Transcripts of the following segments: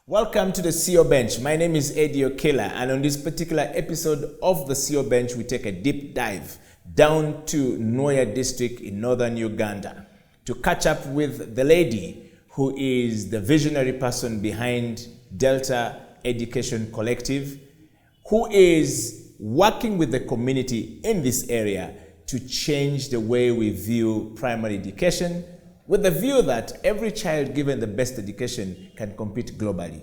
Welcome to the CEO Bench. My name is Eddie Okela, and on this particular episode of the CEO Bench, we take a deep dive down to Nwoya district in northern Uganda to catch up with the lady who is the visionary person behind Delta Education Collective, who is working with the community in this area to change the way we view primary education, with the view that every child given the best education can compete globally.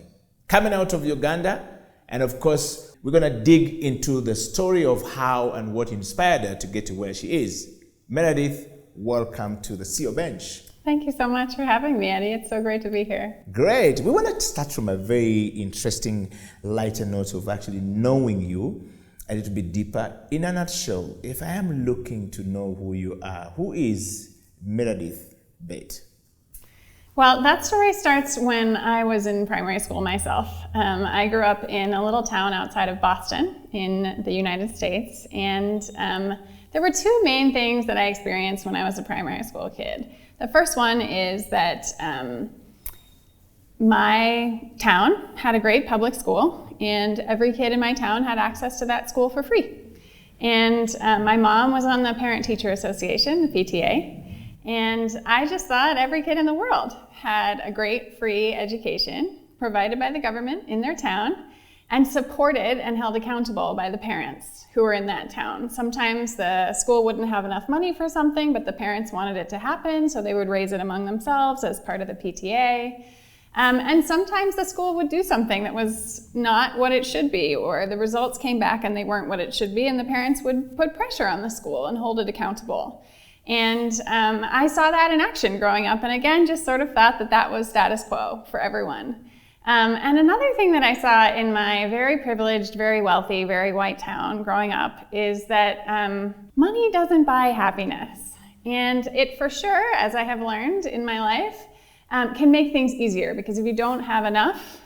Coming out of Uganda, and of course, we're going to dig into the story of how and what inspired her to get to where she is. Meredith, welcome to the CEO Bench. Thank you so much for having me, Eddie. It's so great to be here. Great. We want to start from a very interesting, lighter note of actually knowing you a little bit deeper. In a nutshell, if I am looking to know who you are, who is Meredith BATES? Well, that story starts when I was in primary school myself. I grew up in a little town outside of Boston in the United States, and there were two main things that I experienced when I was a primary school kid. The first one is that my town had a great public school, and every kid in my town had access to that school for free. And my mom was on the Parent-Teacher Association, the PTA, and I just thought every kid in the world had a great free education provided by the government in their town and supported and held accountable by the parents who were in that town. Sometimes the school wouldn't have enough money for something, but the parents wanted it to happen, so they would raise it among themselves as part of the PTA. And sometimes the school would do something that was not what it should be, or the results came back and they weren't what it should be, and the parents would put pressure on the school and hold it accountable. And I saw that in action growing up, and again, just sort of thought that that was status quo for everyone. And another thing that I saw in my very privileged, very wealthy, very white town growing up is that money doesn't buy happiness. And it for sure, as I have learned in my life, can make things easier, because if you don't have enough,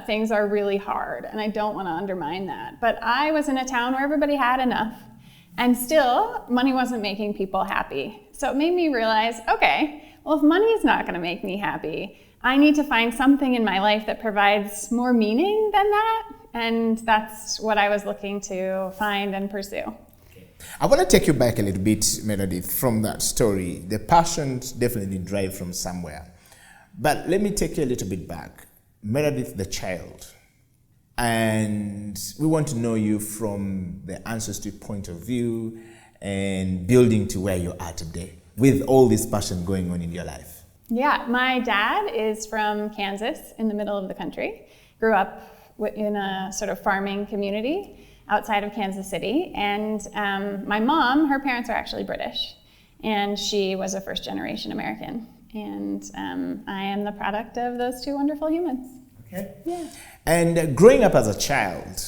things are really hard, and I don't want to undermine that. But I was in a town where everybody had enough, and still, money wasn't making people happy. So it made me realize, okay, well, if money is not going to make me happy, I need to find something in my life that provides more meaning than that. And that's what I was looking to find and pursue. I want to take you back a little bit, Meredith, from that story. The passion definitely drive from somewhere. But let me take you a little bit back. Meredith, the child. And we want to know you from the ancestry point of view and building to where you are today with all this passion going on in your life. Yeah, my dad is from Kansas in the middle of the country. Grew up in a sort of farming community outside of Kansas City. And my mom, her parents are actually British, and she was a first-generation American. And I am the product of those two wonderful humans. Okay. Yeah. And growing up as a child,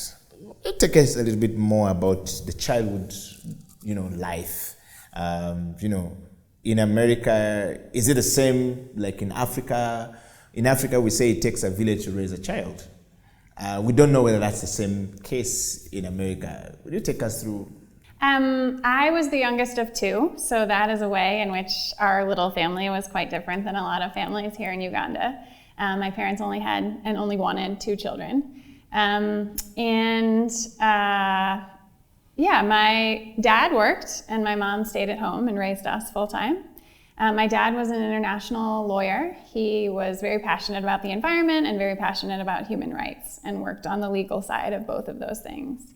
take us a little bit more about the childhood, life. In America, is it the same like in Africa? In Africa, we say it takes a village to raise a child. We don't know whether that's the same case in America. Will you take us through? I was the youngest of two, so that is a way in which our little family was quite different than a lot of families here in Uganda. My parents only had and only wanted two children. My dad worked and my mom stayed at home and raised us full time. My dad was an international lawyer. He was very passionate about the environment and very passionate about human rights and worked on the legal side of both of those things.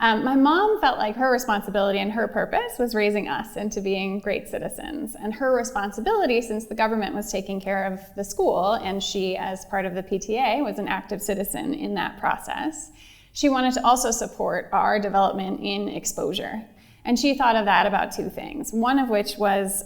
My mom felt like her responsibility and her purpose was raising us into being great citizens. And her responsibility, since the government was taking care of the school and she, as part of the PTA, was an active citizen in that process, she wanted to also support our development in exposure. And she thought of that about two things, one of which was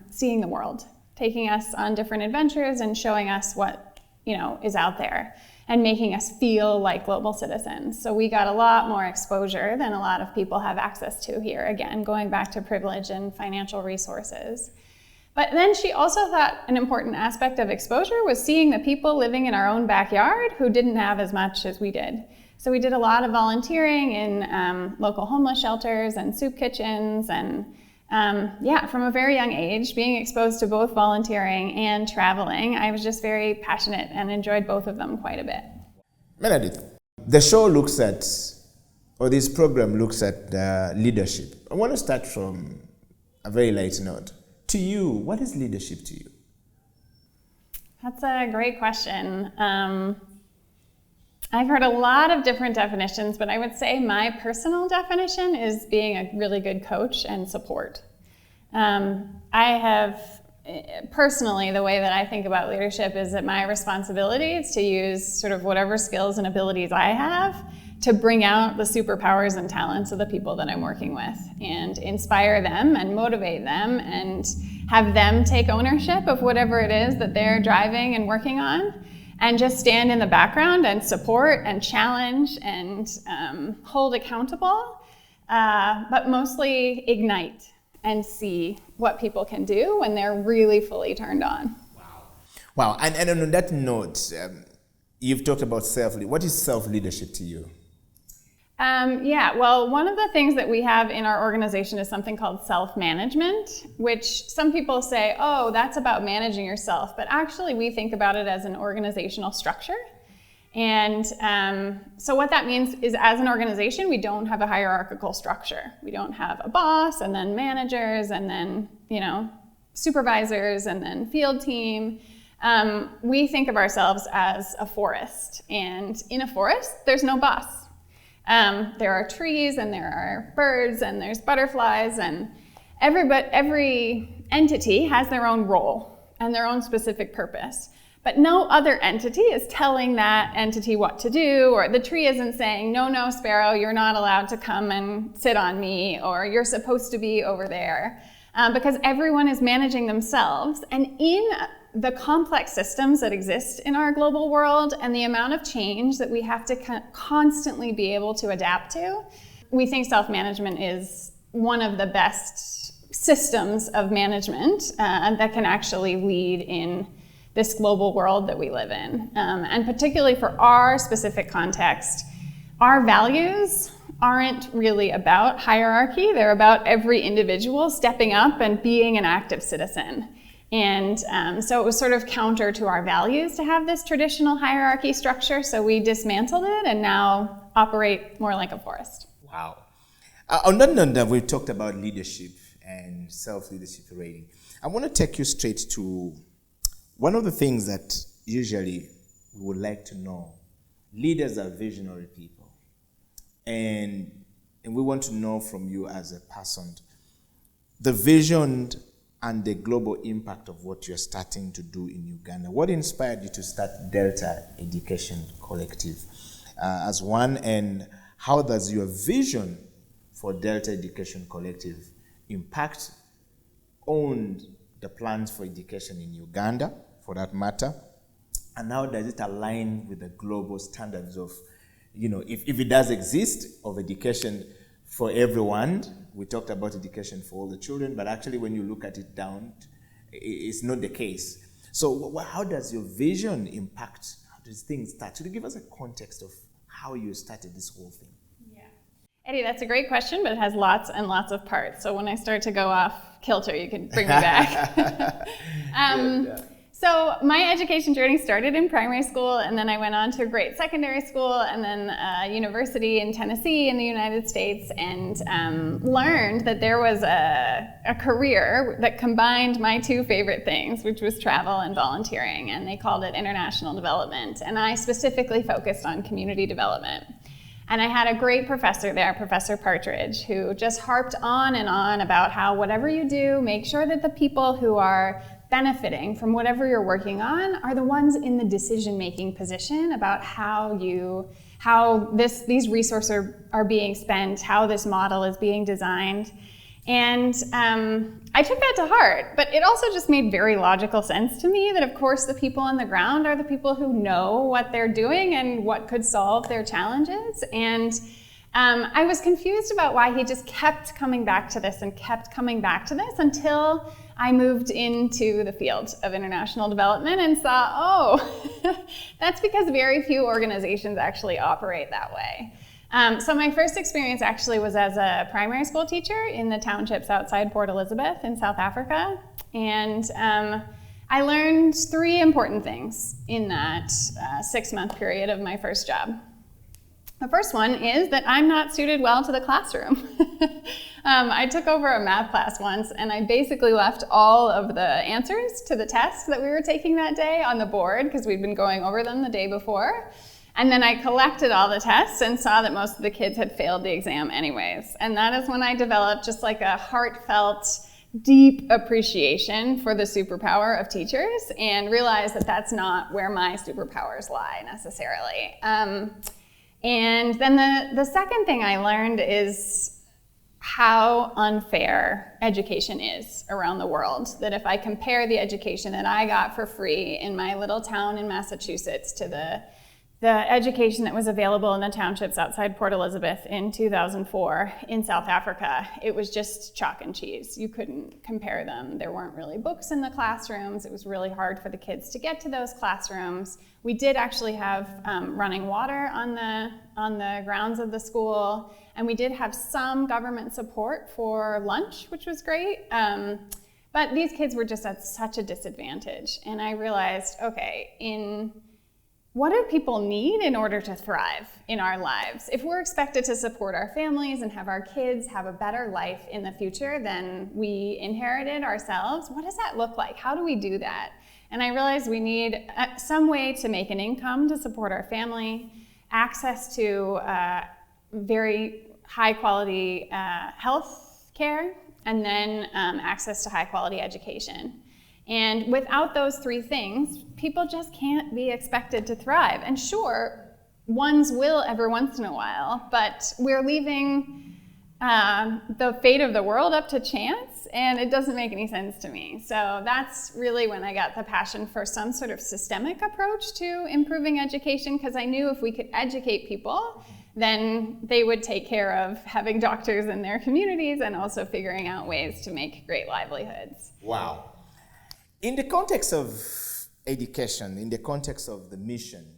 seeing the world, taking us on different adventures and showing us what is out there, and making us feel like global citizens. So we got a lot more exposure than a lot of people have access to here, again, going back to privilege and financial resources. But then she also thought an important aspect of exposure was seeing the people living in our own backyard who didn't have as much as we did. So we did a lot of volunteering in local homeless shelters and soup kitchens and from a very young age, being exposed to both volunteering and traveling, I was just very passionate and enjoyed both of them quite a bit. Meredith, the show looks at, or this program looks at leadership. I want to start from a very light note. To you, what is leadership to you? That's a great question. I've heard a lot of different definitions, but I would say my personal definition is being a really good coach and support. I have, personally, the way that I think about leadership is that my responsibility is to use sort of whatever skills and abilities I have to bring out the superpowers and talents of the people that I'm working with and inspire them and motivate them and have them take ownership of whatever it is that they're driving and working on, and just stand in the background and support and challenge and hold accountable, but mostly ignite and see what people can do when they're really fully turned on. Wow. And on that note, you've talked about self-leadership. What is self-leadership to you? Well, one of the things that we have in our organization is something called self-management, which some people say, oh, that's about managing yourself, but actually we think about it as an organizational structure. And so what that means is, as an organization, we don't have a hierarchical structure. We don't have a boss and then managers and then, supervisors and then field team. We think of ourselves as a forest, and in a forest, there's no boss. There are trees and there are birds and there's butterflies, and every entity has their own role and their own specific purpose. But no other entity is telling that entity what to do, or the tree isn't saying, no, sparrow, you're not allowed to come and sit on me, or you're supposed to be over there, because everyone is managing themselves. And in the complex systems that exist in our global world and the amount of change that we have to constantly be able to adapt to, we think self-management is one of the best systems of management that can actually lead in this global world that we live in. And particularly for our specific context, our values aren't really about hierarchy. They're about every individual stepping up and being an active citizen. And so it was sort of counter to our values to have this traditional hierarchy structure, so we dismantled it and now operate more like a forest. Wow. On that note, we've talked about leadership and self-leadership already. I want to take you straight to one of the things that usually we would like to know. Leaders are visionary people. And we want to know from you as a person the vision and the global impact of what you're starting to do in Uganda. What inspired you to start Delta Education Collective as one, and how does your vision for Delta Education Collective impact on the plans for education in Uganda, for that matter, and how does it align with the global standards of, if it does exist, of education for everyone? We talked about education for all the children, but actually when you look at it down, it's not the case. So how does your vision impact? How does things start? Could you give us a context of how you started this whole thing? Yeah. Eddie, that's a great question, but it has lots and lots of parts. So when I start to go off kilter, you can bring me back. So my education journey started in primary school, and then I went on to a great secondary school, and then university in Tennessee in the United States, and learned that there was a career that combined my two favorite things, which was travel and volunteering, and they called it international development. And I specifically focused on community development. And I had a great professor there, Professor Partridge, who just harped on and on about how whatever you do, make sure that the people who are benefiting from whatever you're working on are the ones in the decision-making position about how these resources are being spent, how this model is being designed. And I took that to heart, but it also just made very logical sense to me that, of course, the people on the ground are the people who know what they're doing and what could solve their challenges. And I was confused about why he just kept coming back to this and kept coming back to this until I moved into the field of international development and saw, that's because very few organizations actually operate that way. So my first experience actually was as a primary school teacher in the townships outside Port Elizabeth in South Africa. And I learned 3 important things in that 6-month period of my first job. The first one is that I'm not suited well to the classroom. I took over a math class once, and I basically left all of the answers to the test that we were taking that day on the board because we'd been going over them the day before. And then I collected all the tests and saw that most of the kids had failed the exam anyways. And that is when I developed just like a heartfelt, deep appreciation for the superpower of teachers and realized that that's not where my superpowers lie necessarily. And then the second thing I learned is how unfair education is around the world. That if I compare the education that I got for free in my little town in Massachusetts to the education that was available in the townships outside Port Elizabeth in 2004 in South Africa, it was just chalk and cheese. You couldn't compare them. There weren't really books in the classrooms. It was really hard for the kids to get to those classrooms. We did actually have running water on the grounds of the school, and we did have some government support for lunch, which was great. But these kids were just at such a disadvantage. And I realized, okay, what do people need in order to thrive in our lives? If we're expected to support our families and have our kids have a better life in the future than we inherited ourselves, what does that look like? How do we do that? And I realized we need some way to make an income to support our family, access to very high quality health care, and then access to high quality education. And without those 3 things, people just can't be expected to thrive. And sure, ones will every once in a while, but we're leaving the fate of the world up to chance, and it doesn't make any sense to me. So that's really when I got the passion for some sort of systemic approach to improving education, because I knew if we could educate people, then they would take care of having doctors in their communities and also figuring out ways to make great livelihoods. Wow. In the context of education, in the context of the mission,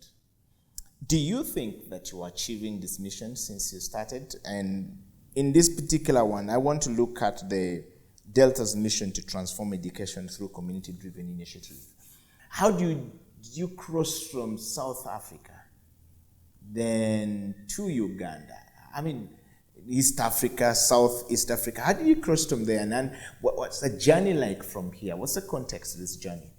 do you think that you are achieving this mission since you started? And in this particular one, I want to look at the Delta's mission to transform education through community-driven initiative. How do you cross from South Africa then to Uganda? I mean, East Africa, Southeast Africa. How did you cross from there? And then what's the journey like from here? What's the context of this journey?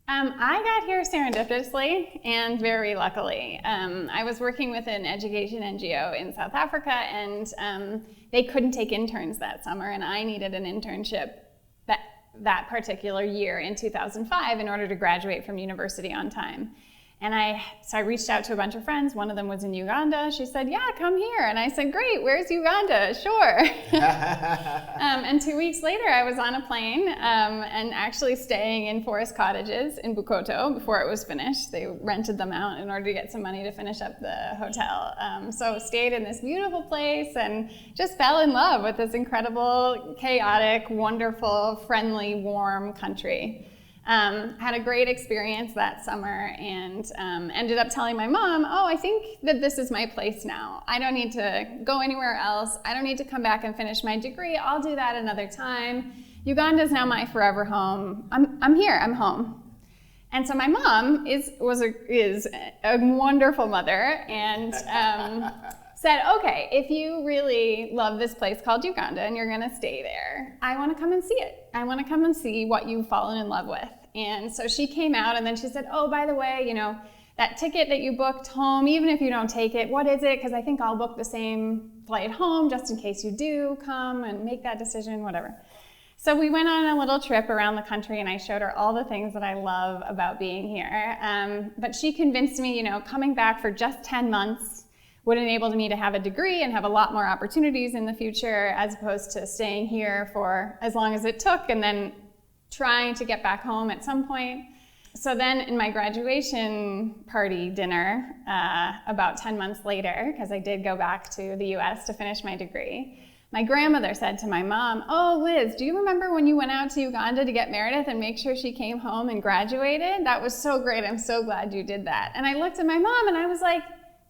I got here serendipitously and very luckily. I was working with an education NGO in South Africa, and they couldn't take interns that summer, and I needed an internship that particular year in 2005 in order to graduate from university on time. And so I reached out to a bunch of friends. One of them was in Uganda. She said, yeah, come here. And I said, great, where's Uganda? Sure. And 2 weeks later, I was on a plane and actually staying in forest cottages in Bukoto before it was finished. They rented them out in order to get some money to finish up the hotel. So stayed in this beautiful place and just fell in love with this incredible, chaotic, wonderful, friendly, warm country. Had a great experience that summer and ended up telling my mom, oh, I think that this is my place now. I don't need to go anywhere else. I don't need to come back and finish my degree. I'll do that another time. Uganda is now my forever home. I'm here, I'm home. And so my mom is a wonderful mother and said, okay, if you really love this place called Uganda and you're gonna stay there, I wanna come and see it. I wanna come and see what you've fallen in love with. And so she came out and then she said, oh, by the way, you know, that ticket that you booked home, even if you don't take it, what is it? Because I think I'll book the same flight home just in case you do come and make that decision, whatever. So we went on a little trip around the country and I showed her all the things that I love about being here. But she convinced me, you know, coming back for just 10 months would enable me to have a degree and have a lot more opportunities in the future as opposed to staying here for as long as it took and then trying to get back home at some point. So then in my graduation party dinner, about 10 months later, because I did go back to the US to finish my degree, my grandmother said to my mom, oh, Liz, do you remember when you went out to Uganda to get Meredith and make sure she came home and graduated? That was so great. I'm so glad you did that. And I looked at my mom and I was like,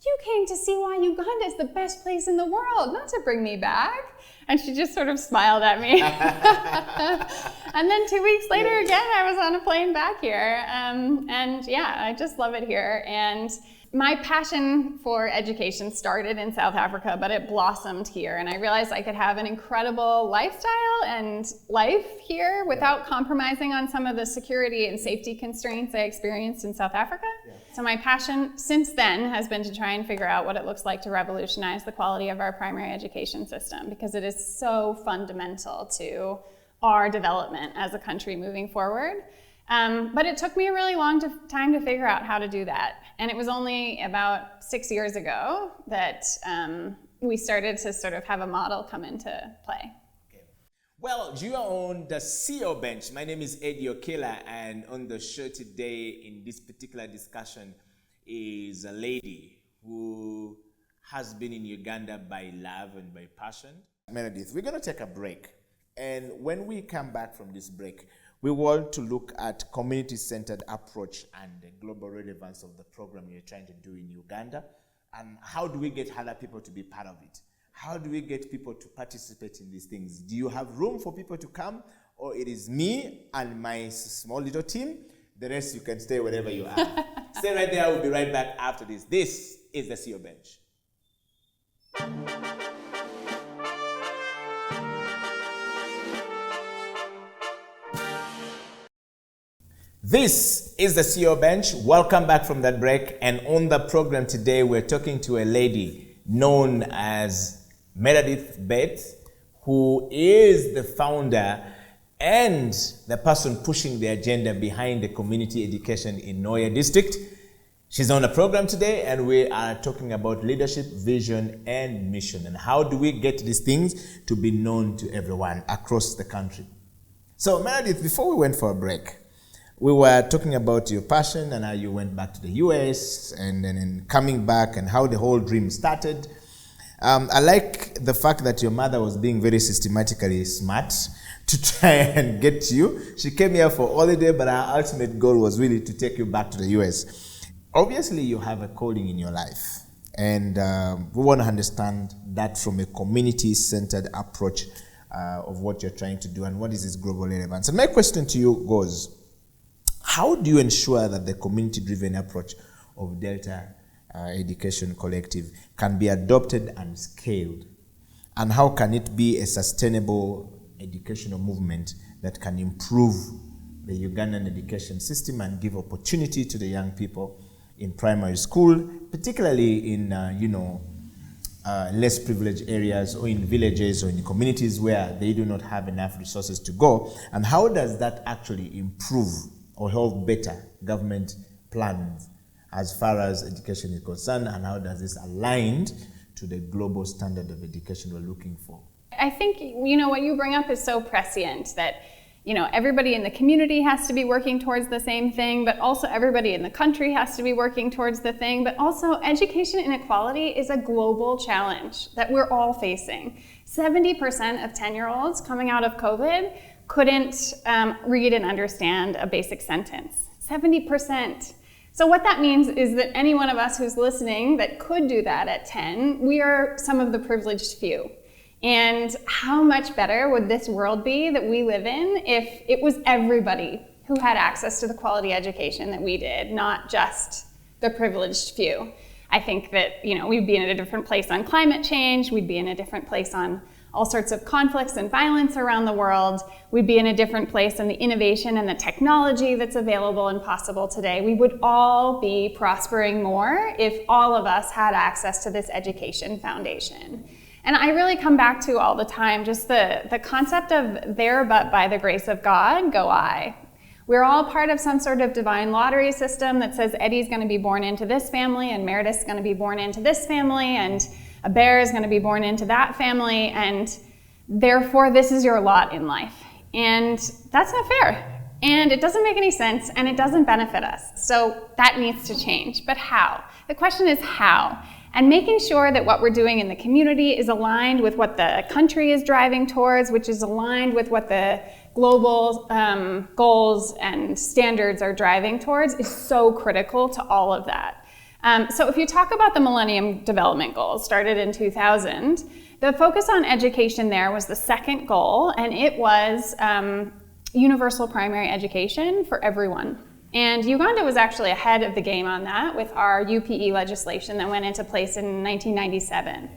"You came to see why Uganda is the best place in the world, not to bring me back." And she just sort of smiled at me. And then 2 weeks later, again, I was on a plane back here. And yeah, I just love it here. And my passion for education started in South Africa, but it blossomed here. And I realized I could have an incredible lifestyle and life here without compromising on some of the security and safety constraints I experienced in South Africa. Yeah. So my passion since then has been to try and figure out what it looks like to revolutionize the quality of our primary education system, because it is so fundamental to our development as a country moving forward. But it took me a really long time to figure out how to do that. And it was only about 6 years ago that we started to sort of have a model come into play. Okay. Well, you are on the CEO bench. My name is Eddie Okela, and on the show today in this particular discussion is a lady who has been in Uganda by love and by passion. Meredith, we're going to take a break. And when we come back from this break, we want to look at community-centered approach and the global relevance of the program you're trying to do in Uganda. And how do we get other people to be part of it? How do we get people to participate in these things? Do you have room for people to come? Or it is me and my small little team? The rest you can stay wherever you are. Stay right there. We'll be right back after this. This is the CEO Bench. This is the CEO Bench. Welcome back from that break. And on the program today, we're talking to a lady known as MEREDITH BATES, who is the founder and the person pushing the agenda behind the community education in Nwoya district. She's on the program today, and we are talking about leadership, vision, and mission. And how do we get these things to be known to everyone across the country? So Meredith, before we went for a break, we were talking about your passion and how you went back to the US and then coming back and how the whole dream started. I like the fact that your mother was being very systematically smart to try and get you. She came here for holiday, but our ultimate goal was really to take you back to the US. Obviously, you have a calling in your life, and we want to understand that from a community-centered approach of what you're trying to do and what is its global relevance. And my question to you goes, how do you ensure that the community-driven approach of Delta Education Collective can be adopted and scaled? And how can it be a sustainable educational movement that can improve the Ugandan education system and give opportunity to the young people in primary school, particularly in less privileged areas or in villages or in communities where they do not have enough resources to go? And how does that actually improve or help better government plans as far as education is concerned, and how does this align to the global standard of education we're looking for? I think, what you bring up is so prescient that, everybody in the community has to be working towards the same thing, but also everybody in the country has to be working towards the thing. But also education inequality is a global challenge that we're all facing. 70% of 10-year-olds coming out of COVID couldn't read and understand a basic sentence. 70%. So what that means is that any one of us who's listening that could do that at 10, we are some of the privileged few. And how much better would this world be that we live in if it was everybody who had access to the quality education that we did, not just the privileged few? I think that, we'd be in a different place on climate change, we'd be in a different place on all sorts of conflicts and violence around the world. We'd be in a different place in the innovation and the technology that's available and possible today. We would all be prospering more if all of us had access to this education foundation. And I really come back to all the time just the concept of there but by the grace of God go I. We're all part of some sort of divine lottery system that says Eddie's going to be born into this family and Meredith's going to be born into this family and a bear is going to be born into that family, and therefore this is your lot in life. And that's not fair. And it doesn't make any sense, and it doesn't benefit us. So that needs to change. But how? The question is how. And making sure that what we're doing in the community is aligned with what the country is driving towards, which is aligned with what the global goals and standards are driving towards, is so critical to all of that. So if you talk about the Millennium Development Goals, started in 2000, the focus on education there was the second goal, and it was universal primary education for everyone. And Uganda was actually ahead of the game on that with our UPE legislation that went into place in 1997.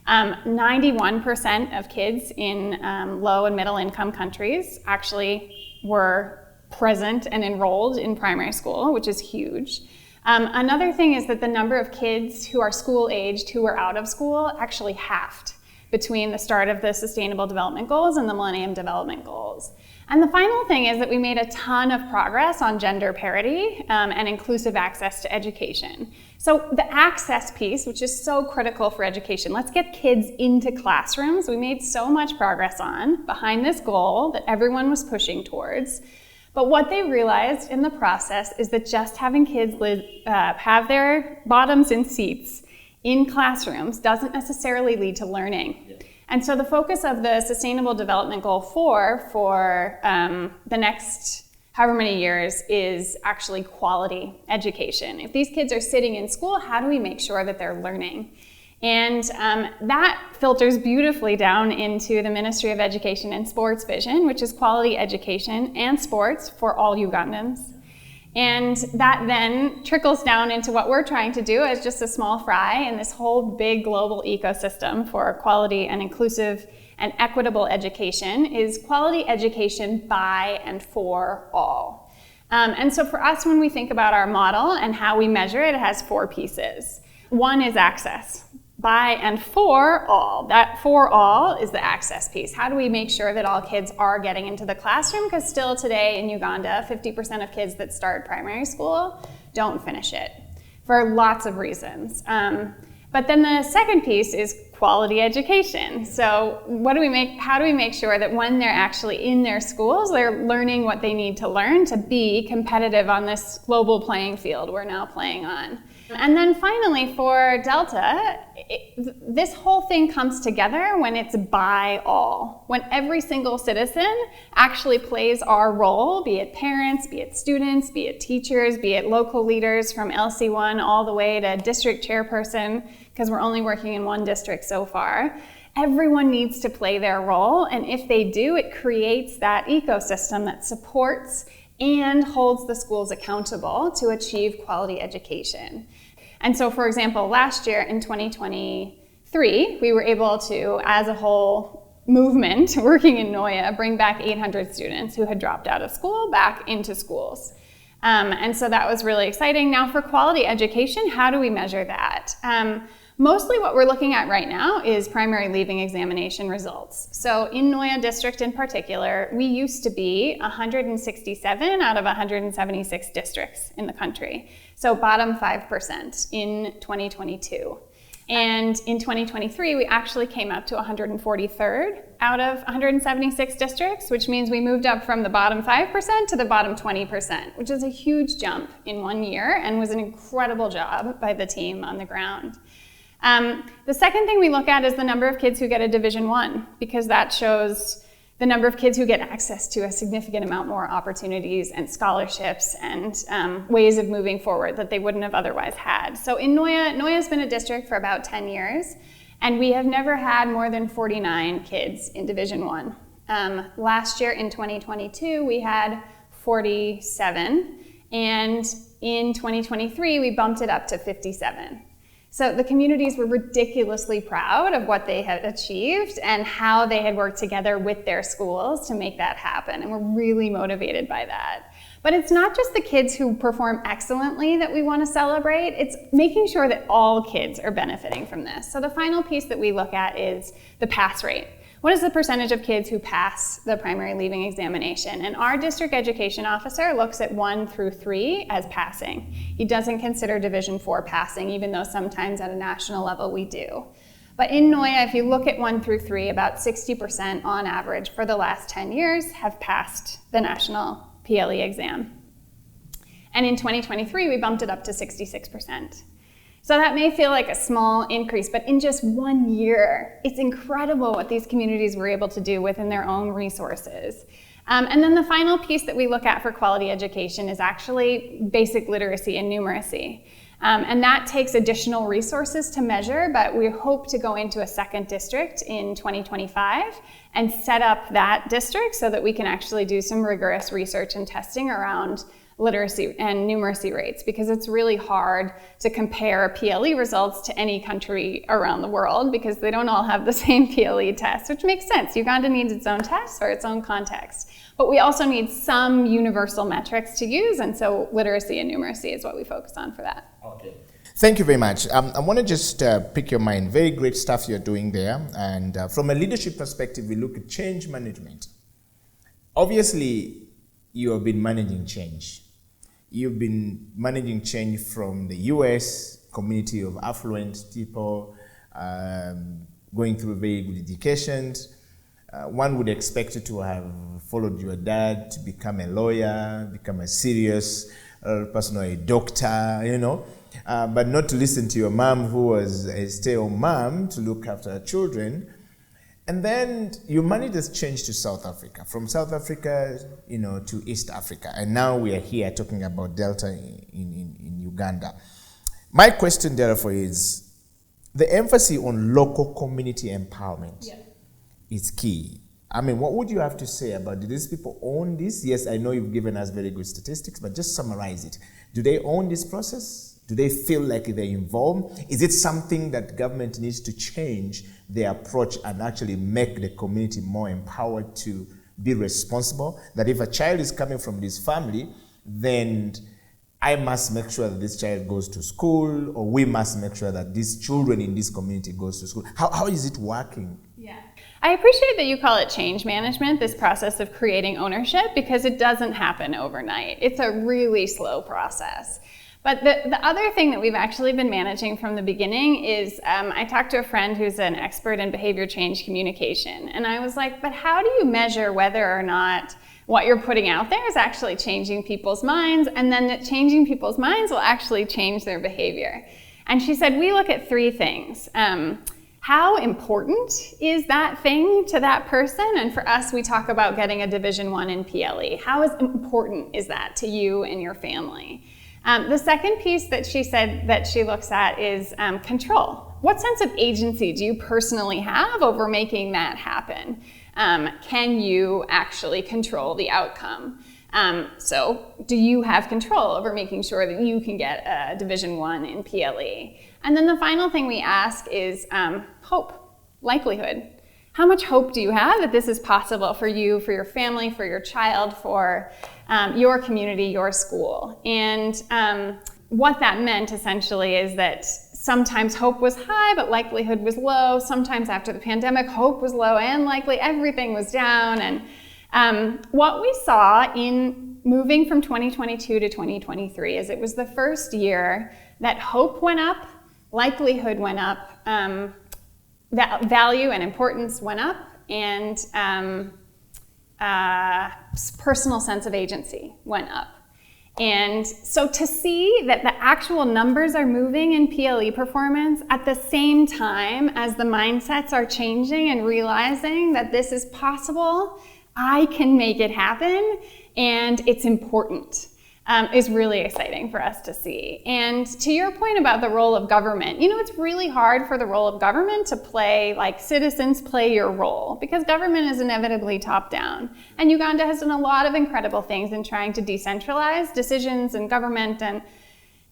91% of kids in low and middle income countries actually were present and enrolled in primary school, which is huge. Another thing is that the number of kids who are school aged who are out of school actually halved between the start of the Sustainable Development Goals and the Millennium Development Goals. And the final thing is that we made a ton of progress on gender parity and inclusive access to education. So the access piece, which is so critical for education, let's get kids into classrooms. We made so much progress on behind this goal that everyone was pushing towards. But what they realized in the process is that just having kids have their bottoms in seats in classrooms doesn't necessarily lead to learning. Yeah. And so the focus of the Sustainable Development Goal 4 for the next however many years is actually quality education. If these kids are sitting in school, how do we make sure that they're learning? And that filters beautifully down into the Ministry of Education and Sports vision, which is quality education and sports for all Ugandans. And that then trickles down into what we're trying to do as just a small fry in this whole big global ecosystem for quality and inclusive and equitable education is quality education by and for all. And so for us, when we think about our model and how we measure it, it has 4 pieces. One is access. By and for all. That for all is the access piece. How do we make sure that all kids are getting into the classroom? Because still today in Uganda, 50% of kids that start primary school don't finish it for lots of reasons. But then the second piece is quality education. So how do we make sure that when they're actually in their schools, they're learning what they need to learn to be competitive on this global playing field we're now playing on? And then finally, for Delta, this whole thing comes together when it's by all. When every single citizen actually plays our role, be it parents, be it students, be it teachers, be it local leaders from LC1 all the way to district chairperson, because we're only working in one district so far. Everyone needs to play their role, and if they do, it creates that ecosystem that supports and holds the schools accountable to achieve quality education. And so, for example, last year in 2023, we were able to, as a whole movement working in Nwoya, bring back 800 students who had dropped out of school back into schools. And so that was really exciting. Now for quality education, how do we measure that? Mostly what we're looking at right now is primary leaving examination results. So in Nwoya district in particular, we used to be 167 out of 176 districts in the country. So bottom 5% in 2022. And in 2023, we actually came up to 143rd out of 176 districts, which means we moved up from the bottom 5% to the bottom 20%, which is a huge jump in 1 year and was an incredible job by the team on the ground. The second thing we look at is the number of kids who get a Division I, because that shows the number of kids who get access to a significant amount more opportunities and scholarships and ways of moving forward that they wouldn't have otherwise had. So in Nwoya's been a district for about 10 years, and we have never had more than 49 kids in Division I. Last year in 2022, we had 47, and in 2023, we bumped it up to 57. So the communities were ridiculously proud of what they had achieved and how they had worked together with their schools to make that happen, and we're really motivated by that. But it's not just the kids who perform excellently that we want to celebrate, it's making sure that all kids are benefiting from this. So the final piece that we look at is the pass rate. What is the percentage of kids who pass the primary leaving examination? And our district education officer looks at 1 through 3 as passing. He doesn't consider Division 4 passing, even though sometimes at a national level we do. But in Nwoya, if you look at 1 through 3, about 60% on average for the last 10 years have passed the national PLE exam. And in 2023, we bumped it up to 66%. So that may feel like a small increase, but in just 1 year, it's incredible what these communities were able to do within their own resources. And then the final piece that we look at for quality education is actually basic literacy and numeracy. And that takes additional resources to measure, but we hope to go into a second district in 2025 and set up that district so that we can actually do some rigorous research and testing around literacy and numeracy rates, because it's really hard to compare PLE results to any country around the world because they don't all have the same PLE test, which makes sense. Uganda needs its own test for its own context. But we also need some universal metrics to use, and so literacy and numeracy is what we focus on for that. Okay. Thank you very much. I want to just pick your mind. Very great stuff you're doing there. And from a leadership perspective, we look at change management. Obviously, you have been managing change. You've been managing change from the US community of affluent people, going through very good educations. One would expect you to have followed your dad to become a lawyer, become a serious person or a doctor, you know, but not to listen to your mom, who was a stay-at-home mom to look after her children. And then you managed this change to South Africa, from South Africa, you know, to East Africa. And now we are here talking about Delta in Uganda. My question, therefore, is the emphasis on local community empowerment is key. I mean, what would you have to say about, do these people own this? Yes, I know you've given us very good statistics, but just summarize it. Do they own this process? Do they feel like they're involved? Is it something that government needs to change their approach and actually make the community more empowered to be responsible? That if a child is coming from this family, then I must make sure that this child goes to school, or we must make sure that these children in this community goes to school. How is it working? Yeah. I appreciate that you call it change management, this process of creating ownership, because it doesn't happen overnight. It's a really slow process. But the other thing that we've actually been managing from the beginning is, I talked to a friend who's an expert in behavior change communication, and I was like, but how do you measure whether or not what you're putting out there is actually changing people's minds, and then that changing people's minds will actually change their behavior? And she said, we look at three things. How important is that thing to that person? And for us, we talk about getting a Division I in PLE. How important is that to you and your family? The second piece that she said that she looks at is control. What sense of agency do you personally have over making that happen? Can you actually control the outcome? So do you have control over making sure that you can get a Division I in PLE? And then the final thing we ask is hope, likelihood. How much hope do you have that this is possible for you, for your family, for your child, for your community, your school? And what that meant essentially is that sometimes hope was high, but likelihood was low. Sometimes after the pandemic, hope was low and likely everything was down. And what we saw in moving from 2022 to 2023 is it was the first year that hope went up, likelihood went up, value and importance went up, and personal sense of agency went up. And so to see that the actual numbers are moving in PLE performance at the same time as the mindsets are changing and realizing that this is possible, I can make it happen, and it's important, is really exciting for us to see. And to your point about the role of government, you know, it's really hard for the role of government to play like citizens play your role, because government is inevitably top-down. And Uganda has done a lot of incredible things in trying to decentralize decisions and government, and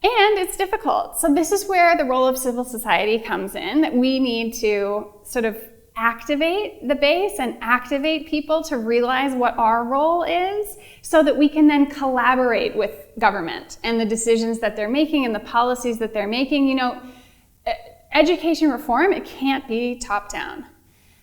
it's difficult. So this is where the role of civil society comes in, that we need to sort of activate the base and activate people to realize what our role is, so that we can then collaborate with government and the decisions that they're making and the policies that they're making. You know, education reform, it can't be top down,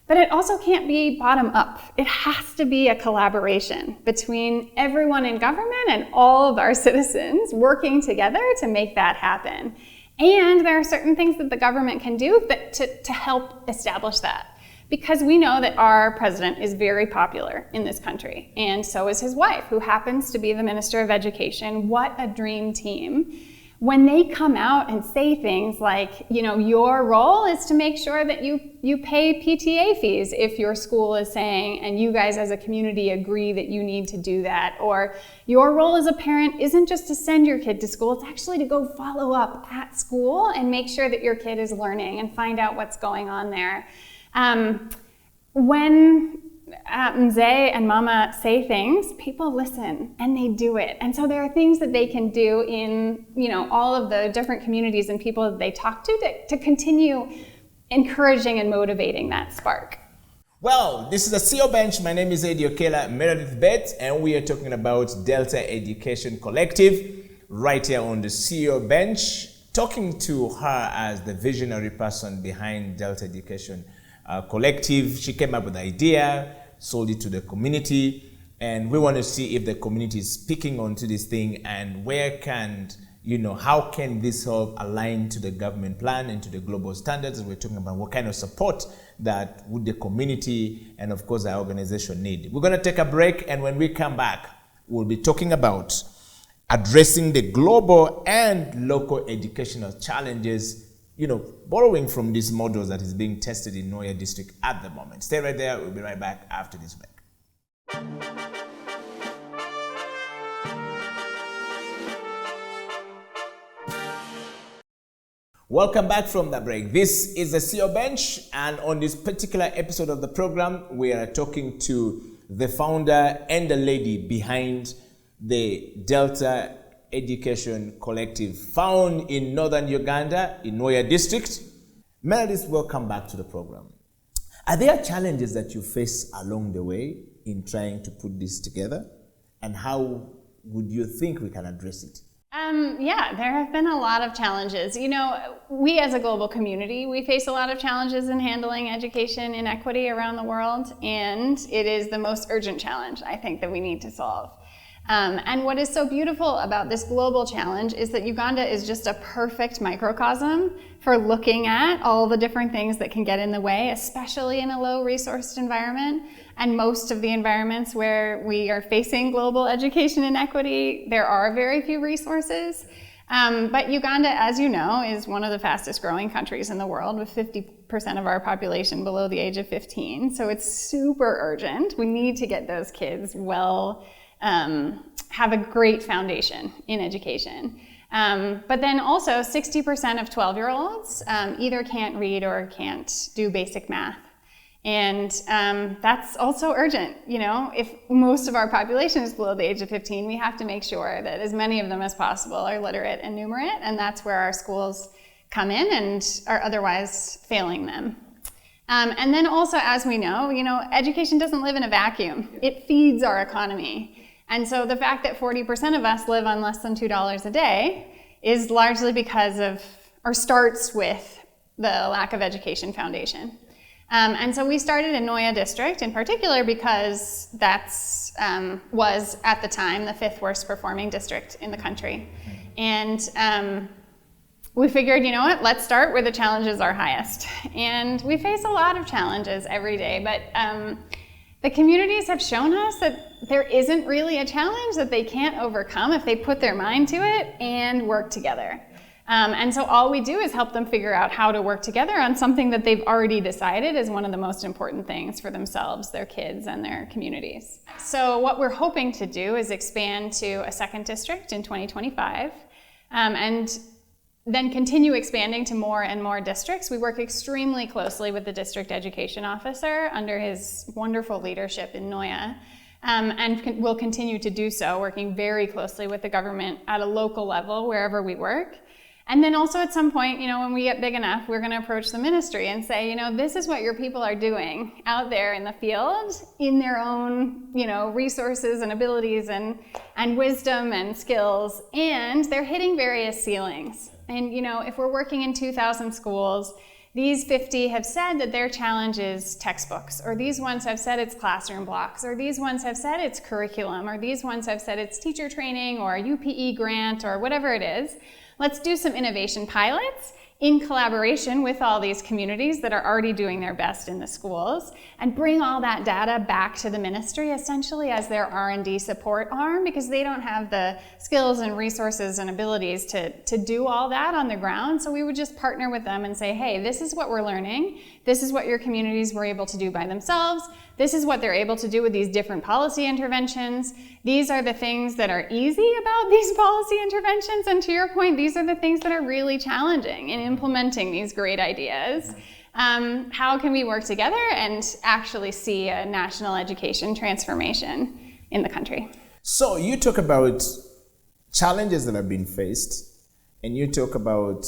but it also can't be bottom up. It has to be a collaboration between everyone in government and all of our citizens working together to make that happen. And there are certain things that the government can do to help establish that. Because we know that our president is very popular in this country, and so is his wife, who happens to be the Minister of Education. What a dream team. when they come out and say things like, your role is to make sure that you pay PTA fees if your school is saying, and you guys as a community agree that you need to do that, or your role as a parent isn't just to send your kid to school, it's actually to go follow up at school and make sure that your kid is learning and find out what's going on there. When Mzee and Mama say things, people listen and they do it. And so there are things that they can do in, all of the different communities and people that they talk to continue encouraging and motivating that spark. Well, this is the CEO Bench. My name is Eddie Okela, MEREDITH BATES, and we are talking about Delta Education Collective right here on the CEO Bench, talking to her as the visionary person behind Delta Education Collective. She came up with the idea, sold it to the community, and we want to see if the community is speaking onto this thing and where can, how can this help align to the government plan and to the global standards. And we're talking about what kind of support that would the community and of course our organization need. We're going to take a break, and when we come back, we'll be talking about addressing the global and local educational challenges, borrowing from these models that is being tested in Nwoya district at the moment. Stay right there. We'll be right back after this break. Welcome back from the break. This is the CEO Bench, and on this particular episode of the program, we are talking to the founder and the lady behind the Delta Education Collective, found in northern Uganda, in Nwoya district. MEREDITH, welcome back to the program. Are there challenges that you face along the way in trying to put this together? And how would you think we can address it? Yeah, there have been a lot of challenges. We as a global community, we face a lot of challenges in handling education inequity around the world, and it is the most urgent challenge, I think, that we need to solve. And what is so beautiful about this global challenge is that Uganda is just a perfect microcosm for looking at all the different things that can get in the way, especially in a low-resourced environment. And most of the environments where we are facing global education inequity, there are very few resources. But Uganda, as you know, is one of the fastest growing countries in the world, with 50% of our population below the age of 15. So it's super urgent. We need to get those kids have a great foundation in education. But then also 60% of 12-year-olds either can't read or can't do basic math. And that's also urgent. If most of our population is below the age of 15, we have to make sure that as many of them as possible are literate and numerate, and that's where our schools come in and are otherwise failing them. And then also, as we know, education doesn't live in a vacuum. It feeds our economy. And so the fact that 40% of us live on less than $2 a day is largely because of, or starts with, the lack of education foundation. And so we started in Nwoya district in particular because that's was at the time the 5th worst performing district in the country. And we figured, let's start where the challenges are highest. And we face a lot of challenges every day, but the communities have shown us that there isn't really a challenge that they can't overcome if they put their mind to it and work together. And so all we do is help them figure out how to work together on something that they've already decided is one of the most important things for themselves, their kids, and their communities. So what we're hoping to do is expand to a 2nd district in 2025, and then continue expanding to more and more districts. We work extremely closely with the district education officer under his wonderful leadership in Nwoya, and will continue to do so, working very closely with the government at a local level wherever we work. And then also at some point, when we get big enough, we're going to approach the ministry and say, this is what your people are doing out there in the field in their own, resources and abilities and wisdom and skills, and they're hitting various ceilings. And, if we're working in 2,000 schools, these 50 have said that their challenge is textbooks, or these ones have said it's classroom blocks, or these ones have said it's curriculum, or these ones have said it's teacher training or a UPE grant or whatever it is. Let's do some innovation pilots in collaboration with all these communities that are already doing their best in the schools, and bring all that data back to the ministry essentially as their R&D support arm, because they don't have the skills and resources and abilities to do all that on the ground. So we would just partner with them and say, hey, this is what we're learning. This is what your communities were able to do by themselves. This is what they're able to do with these different policy interventions. These are the things that are easy about these policy interventions. And to your point, these are the things that are really challenging in implementing these great ideas. How can we work together and actually see a national education transformation in the country? So you talk about challenges that have been faced, and you talk about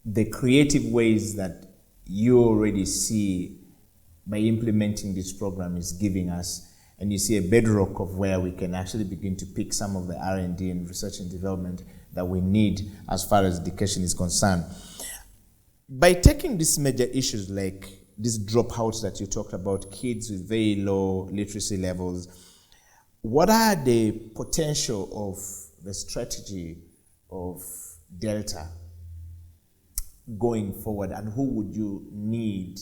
the creative ways that you already see by implementing this program is giving us, and you see a bedrock of where we can actually begin to pick some of the R&D and research and development that we need as far as education is concerned. By taking these major issues like these dropouts that you talked about, kids with very low literacy levels, what are the potential of the strategy of Delta going forward, and who would you need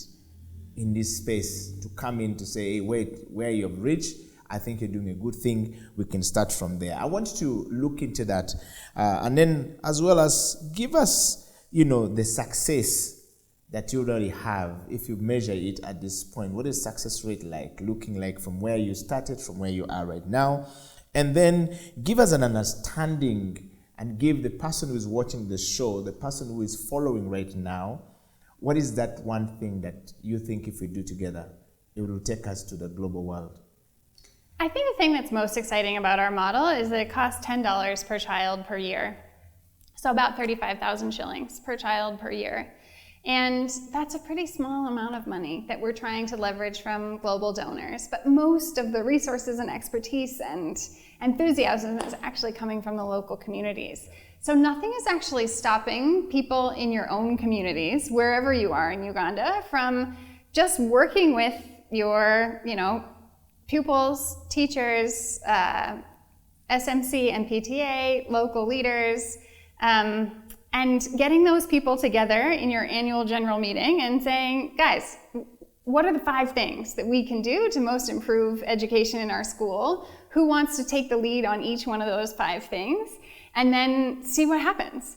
in this space to come in to say, hey, wait, where you've reached, I think you're doing a good thing, we can start from there. I want you to look into that, and then as well as give us, the success that you already have, if you measure it at this point. What is success rate looking like from where you started, from where you are right now? And then give us an understanding and give the person who is watching the show, the person who is following right now, what is that one thing that you think if we do together, it will take us to the global world? I think the thing that's most exciting about our model is that it costs $10 per child per year. So about 35,000 shillings per child per year. And that's a pretty small amount of money that we're trying to leverage from global donors. But most of the resources and expertise and enthusiasm is actually coming from the local communities. So nothing is actually stopping people in your own communities, wherever you are in Uganda, from just working with your, pupils, teachers, SMC and PTA, local leaders, and getting those people together in your annual general meeting and saying, guys, what are the 5 things that we can do to most improve education in our school? Who wants to take the lead on each one of those 5 things? And then see what happens.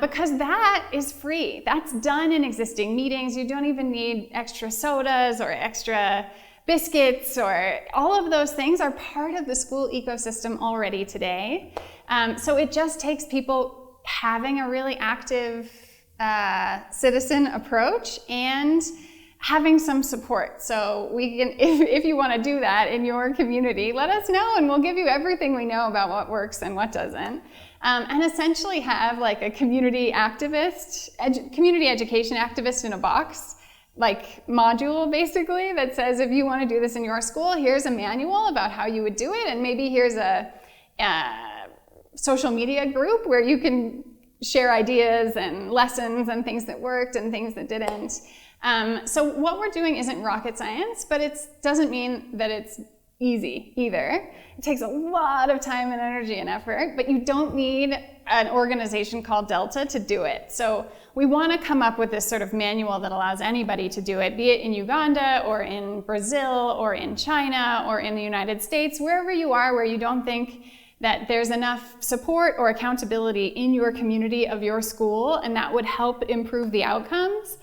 Because that is free. That's done in existing meetings. You don't even need extra sodas or extra biscuits, or all of those things are part of the school ecosystem already today. So it just takes people having a really active citizen approach and having some support. So we can, if you want to do that in your community, let us know and we'll give you everything we know about what works and what doesn't. And essentially have like a community activist, community education activist in a box, like module basically, that says if you want to do this in your school, here's a manual about how you would do it, and maybe here's a social media group where you can share ideas and lessons and things that worked and things that didn't. So what we're doing isn't rocket science, but it doesn't mean that it's easy either. It takes a lot of time and energy and effort, but you don't need an organization called Delta to do it. So we want to come up with this sort of manual that allows anybody to do it, be it in Uganda or in Brazil or in China or in the United States, wherever you are where you don't think that there's enough support or accountability in your community of your school, and that would help improve the outcomes.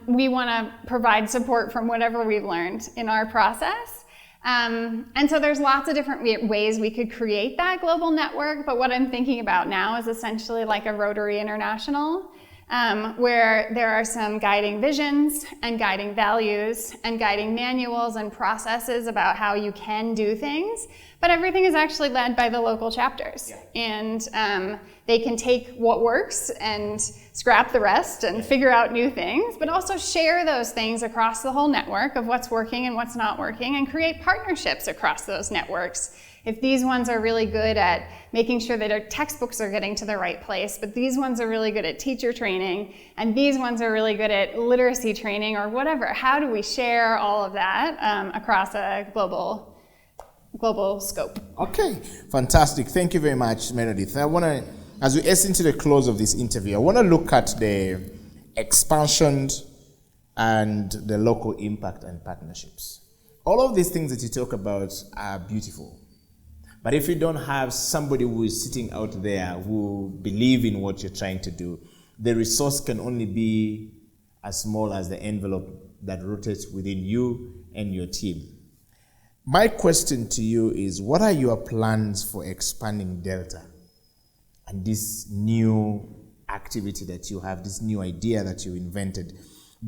We want to provide support from whatever we've learned in our process. And so there's lots of different ways we could create that global network, but what I'm thinking about now is essentially like a Rotary International, where there are some guiding visions and guiding values and guiding manuals and processes about how you can do things, but everything is actually led by the local chapters. Yeah. And they can take what works and scrap the rest and figure out new things, but also share those things across the whole network of what's working and what's not working, and create partnerships across those networks. If these ones are really good at making sure that our textbooks are getting to the right place, but these ones are really good at teacher training, and these ones are really good at literacy training or whatever, how do we share all of that across a global scope? Okay, fantastic. Thank you very much, Meredith. I want to as we hasten to the close of this interview, I want to look at the expansion and the local impact and partnerships. All of these things that you talk about are beautiful. But if you don't have somebody who is sitting out there who believe in what you're trying to do, the resource can only be as small as the envelope that rotates within you and your team. My question to you is, what are your plans for expanding Delta and this new activity that you have, this new idea that you invented,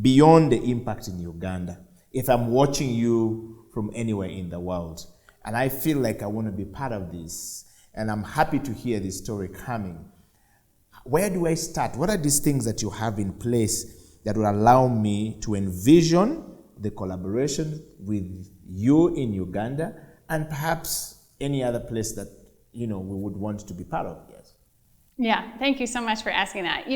beyond the impact in Uganda? If I'm watching you from anywhere in the world, and I feel like I want to be part of this, and I'm happy to hear this story coming, where do I start? What are these things that you have in place that will allow me to envision the collaboration with you in Uganda and perhaps any other place that, we would want to be part of? Yes. Yeah, thank you so much for asking that.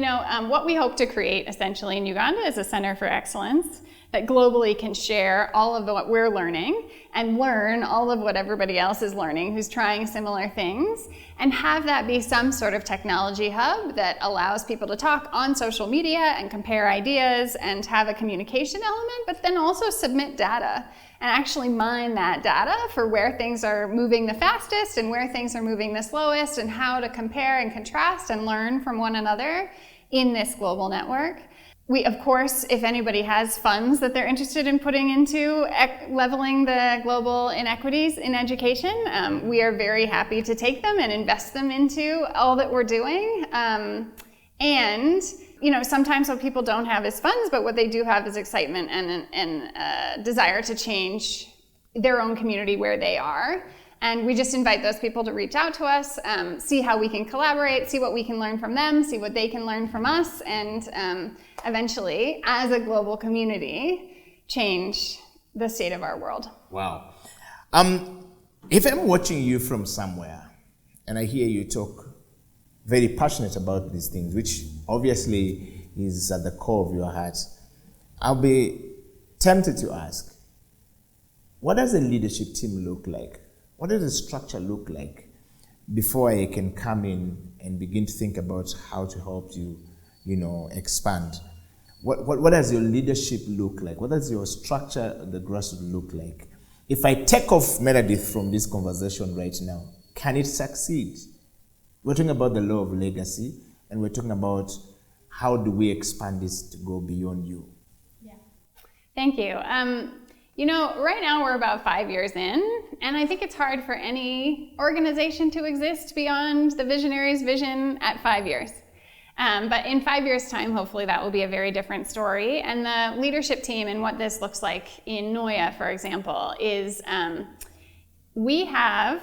What we hope to create essentially in Uganda is a center for excellence that globally can share all of what we're learning and learn all of what everybody else is learning who's trying similar things, and have that be some sort of technology hub that allows people to talk on social media and compare ideas and have a communication element, but then also submit data and actually mine that data for where things are moving the fastest and where things are moving the slowest, and how to compare and contrast and learn from one another in this global network. We, of course, if anybody has funds that they're interested in putting into leveling the global inequities in education, we are very happy to take them and invest them into all that we're doing. And sometimes what people don't have is funds, but what they do have is excitement and desire to change their own community where they are. And we just invite those people to reach out to us, see how we can collaborate, see what we can learn from them, see what they can learn from us, and eventually, as a global community, change the state of our world. Wow. If I'm watching you from somewhere and I hear you talk very passionate about these things, which obviously is at the core of your heart, I'll be tempted to ask, what does a leadership team look like? What does the structure look like before I can come in and begin to think about how to help you, expand? What does your leadership look like? What does your structure, the grassroots, look like? If I take off MEREDITH from this conversation right now, can it succeed? We're talking about the law of legacy, and we're talking about how do we expand this to go beyond you? Yeah. Thank you. Right now we're about 5 years in, and I think it's hard for any organization to exist beyond the visionary's vision at 5 years. But in 5 years' time, hopefully that will be a very different story. And the leadership team and what this looks like in Nwoya, for example, is we have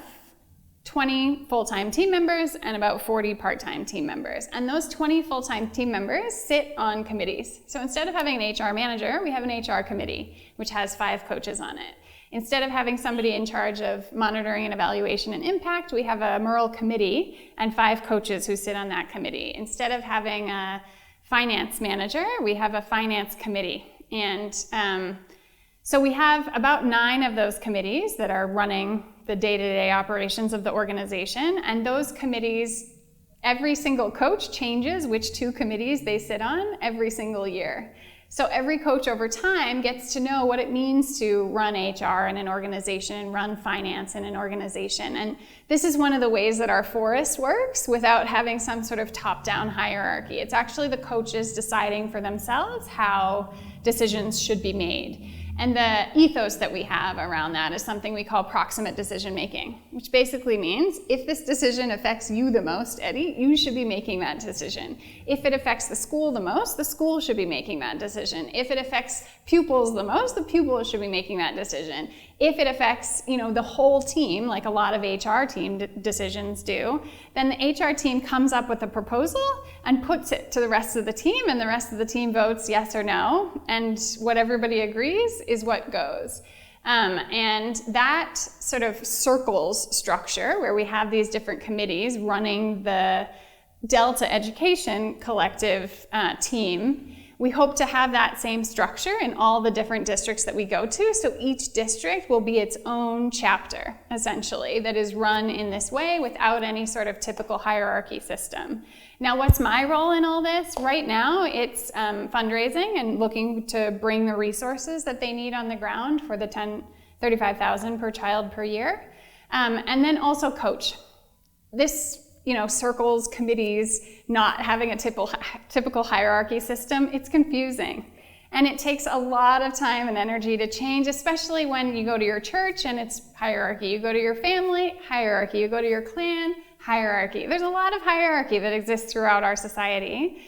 20 full-time team members and about 40 part-time team members. And those 20 full-time team members sit on committees. So instead of having an HR manager, we have an HR committee, which has 5 coaches on it. Instead of having somebody in charge of monitoring and evaluation and impact, we have a MERL committee and 5 coaches who sit on that committee. Instead of having a finance manager, we have a finance committee. And so we have about 9 of those committees that are running the day-to-day operations of the organization, and those committees, every single coach changes which 2 committees they sit on every single year. So every coach over time gets to know what it means to run HR in an organization and run finance in an organization. And this is one of the ways that our forest works without having some sort of top-down hierarchy. It's actually the coaches deciding for themselves how decisions should be made. And the ethos that we have around that is something we call proximate decision making, which basically means if this decision affects you the most, Eddie, you should be making that decision. If it affects the school the most, the school should be making that decision. If it affects pupils the most, the pupils should be making that decision. If it affects, the whole team, like a lot of HR team decisions do, then the HR team comes up with a proposal and puts it to the rest of the team, and the rest of the team votes yes or no, and what everybody agrees is what goes. And that sort of circles structure where we have these different committees running the Delta Education Collective team. We hope to have that same structure in all the different districts that we go to, so each district will be its own chapter, essentially, that is run in this way without any sort of typical hierarchy system. Now, what's my role in all this? Right now, it's fundraising and looking to bring the resources that they need on the ground for the $35,000 per child per year, and then also coach. This circles, committees, not having a typical hierarchy system, it's confusing. And it takes a lot of time and energy to change, especially when you go to your church and it's hierarchy. You go to your family, hierarchy. You go to your clan, hierarchy. There's a lot of hierarchy that exists throughout our society.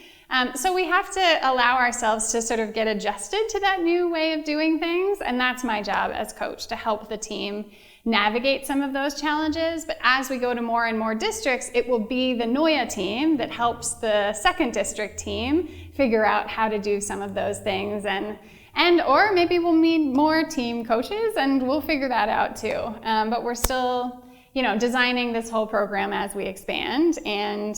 So we have to allow ourselves to sort of get adjusted to that new way of doing things. And that's my job as coach, to help the team navigate some of those challenges. But as we go to more and more districts, it will be the Nwoya team that helps the second district team figure out how to do some of those things, or maybe we'll need more team coaches and we'll figure that out too. But we're still designing this whole program as we expand, and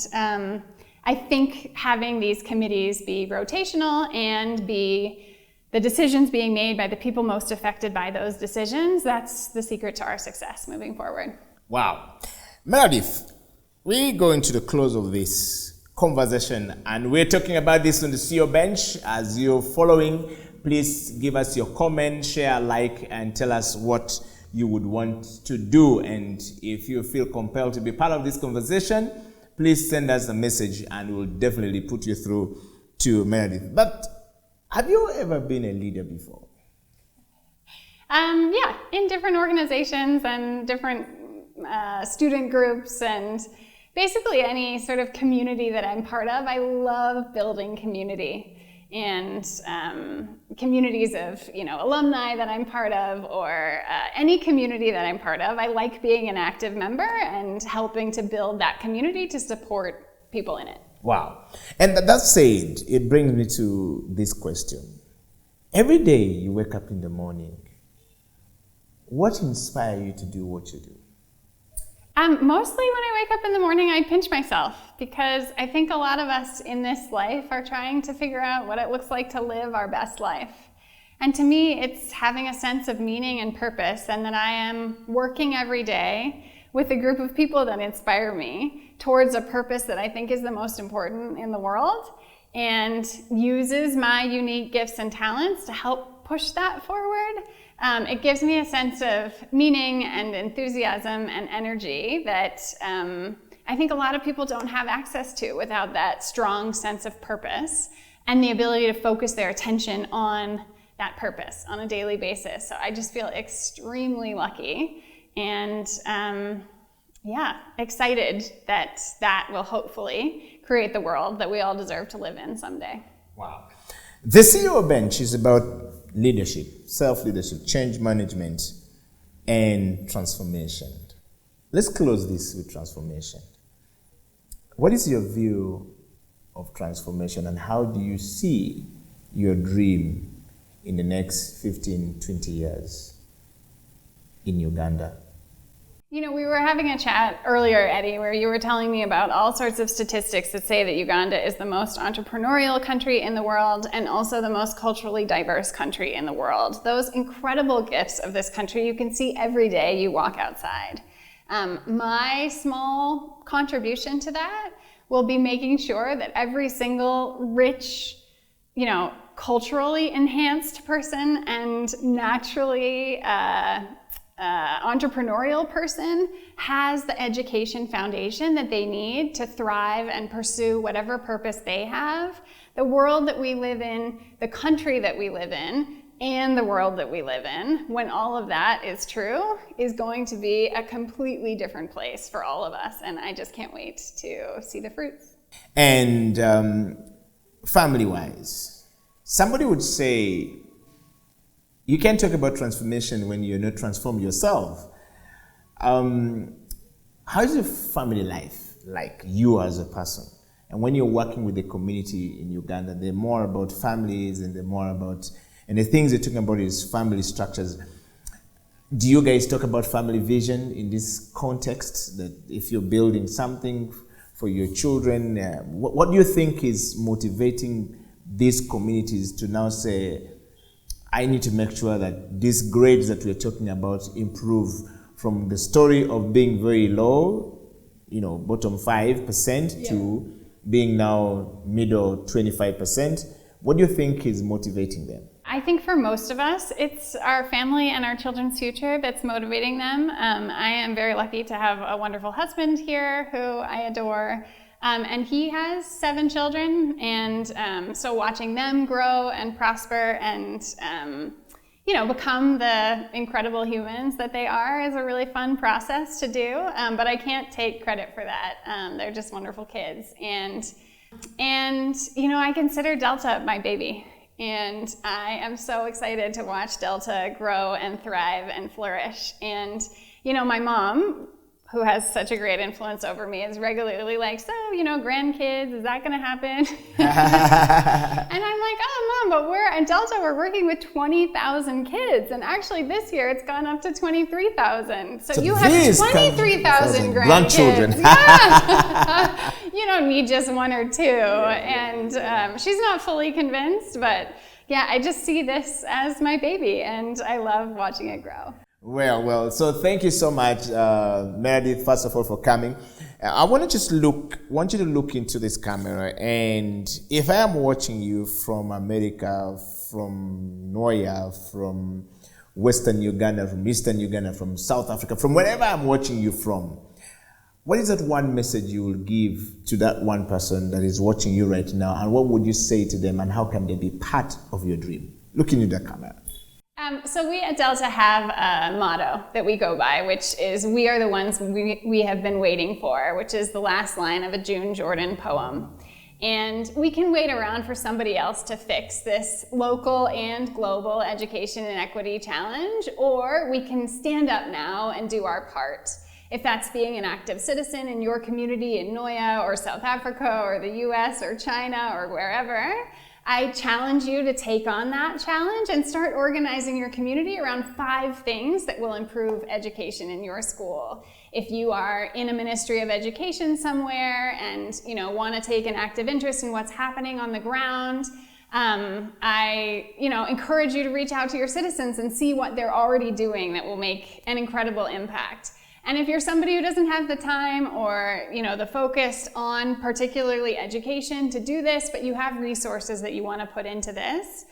I think having these committees be rotational and be the decisions being made by the people most affected by those decisions, that's the secret to our success moving forward. Wow. Meredith, we go into the close of this conversation, and we're talking about this on the CEO Bench. As you're following, please give us your comment, share, like, and tell us what you would want to do. And if you feel compelled to be part of this conversation, please send us a message and we'll definitely put you through to Meredith. But have you ever been a leader before? Yeah, in different organizations and different student groups, and basically any sort of community that I'm part of. I love building community, and communities of alumni that I'm part of, or any community that I'm part of. I like being an active member and helping to build that community to support people in it. Wow. And that said, it brings me to this question. Every day you wake up in the morning, what inspires you to do what you do? Mostly when I wake up in the morning, I pinch myself, because I think a lot of us in this life are trying to figure out what it looks like to live our best life. And to me, it's having a sense of meaning and purpose, and that I am working every day with a group of people that inspire me towards a purpose that I think is the most important in the world, and uses my unique gifts and talents to help push that forward. It gives me a sense of meaning and enthusiasm and energy that I think a lot of people don't have access to without that strong sense of purpose and the ability to focus their attention on that purpose on a daily basis. So I just feel extremely lucky, and excited that that will hopefully create the world that we all deserve to live in someday. Wow. The CEO Bench is about leadership, self-leadership, change management, and transformation. Let's close this with transformation. What is your view of transformation, and how do you see your dream in the next 15, 20 years in Uganda? We were having a chat earlier, Eddie, where you were telling me about all sorts of statistics that say that Uganda is the most entrepreneurial country in the world, and also the most culturally diverse country in the world. Those incredible gifts of this country you can see every day you walk outside. My small contribution to that will be making sure that every single rich, culturally enhanced person and naturally entrepreneurial person has the education foundation that they need to thrive and pursue whatever purpose they have. The world that we live in, the country that we live in, and the world that we live in, when all of that is true, is going to be a completely different place for all of us. And I just can't wait to see the fruits. And family-wise, somebody would say, you can't talk about transformation when you're not transformed yourself. How is your family life like, you as a person? And when you're working with the community in Uganda, they're more about families, and they're more about, and the things they're talking about is family structures. Do you guys talk about family vision in this context, that if you're building something for your children, what do you think is motivating these communities to now say, I need to make sure that these grades that we're talking about improve from the story of being very low, bottom 5% to being now middle 25%. What do you think is motivating them? I think for most of us, it's our family and our children's future that's motivating them. I am very lucky to have a wonderful husband here who I adore. And he has 7 children, and so watching them grow and prosper and become the incredible humans that they are is a really fun process to do. But I can't take credit for that. They're just wonderful kids, and I consider Delta my baby, and I am so excited to watch Delta grow and thrive and flourish. And my mom, who has such a great influence over me, is regularly like, so, grandkids, is that going to happen? And I'm like, oh, Mom, but at Delta, we're working with 20,000 kids. And actually, this year, it's gone up to 23,000. So you have 23,000 grandchildren. Yeah. You don't need just 1 or 2. And she's not fully convinced, but yeah, I just see this as my baby, and I love watching it grow. Well, so thank you so much, Meredith, first of all, for coming. I want you to look into this camera, and if I am watching you from America, from Nwoya, from Western Uganda, from Eastern Uganda, from South Africa, from wherever I'm watching you from, what is that one message you will give to that one person that is watching you right now, and what would you say to them, and how can they be part of your dream? Look into the camera. So we at Delta have a motto that we go by, which is, we are the ones we have been waiting for, which is the last line of a June Jordan poem. And we can wait around for somebody else to fix this local and global education and equity challenge, or we can stand up now and do our part. If that's being an active citizen in your community in Nwoya or South Africa or the US or China or wherever, I challenge you to take on that challenge and start organizing your community around 5 things that will improve education in your school. If you are in a ministry of education somewhere and want to take an active interest in what's happening on the ground, I encourage you to reach out to your citizens and see what they're already doing that will make an incredible impact. And if you're somebody who doesn't have the time or the focus on particularly education to do this, but you have resources that you want to put into this,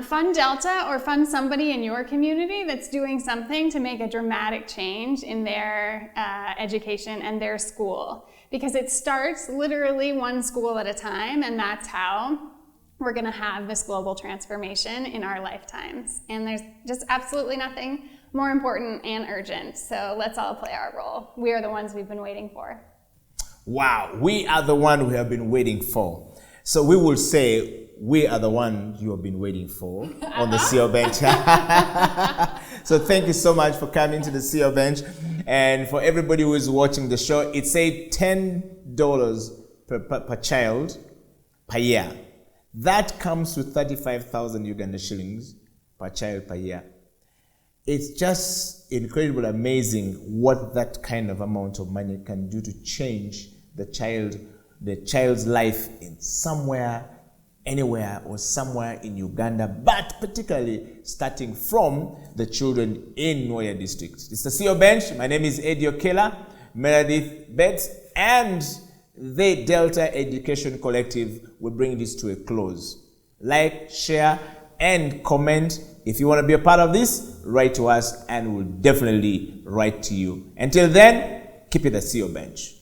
fund Delta or fund somebody in your community that's doing something to make a dramatic change in their education and their school. Because it starts literally one school at a time, and that's how we're going to have this global transformation in our lifetimes. And there's just absolutely nothing more important and urgent. So let's all play our role. We are the ones we've been waiting for. Wow, we are the one we have been waiting for. So we will say, we are the one you have been waiting for on the CEO Bench. So thank you so much for coming to the CEO Bench. And for everybody who is watching the show, it's a $10 per child per year. That comes to 35,000 Uganda shillings per child per year. It's just incredible, amazing what that kind of amount of money can do to change the child's life in somewhere, anywhere, or somewhere in Uganda, but particularly starting from the children in Nwoya district. It's the CEO Bench. My name is Nwoya, Meredith, BATES, and the Delta Education Collective will bring this to a close. Like, share, and comment. If you want to be a part of this, write to us and we'll definitely write to you. Until then, keep it the CEO Bench.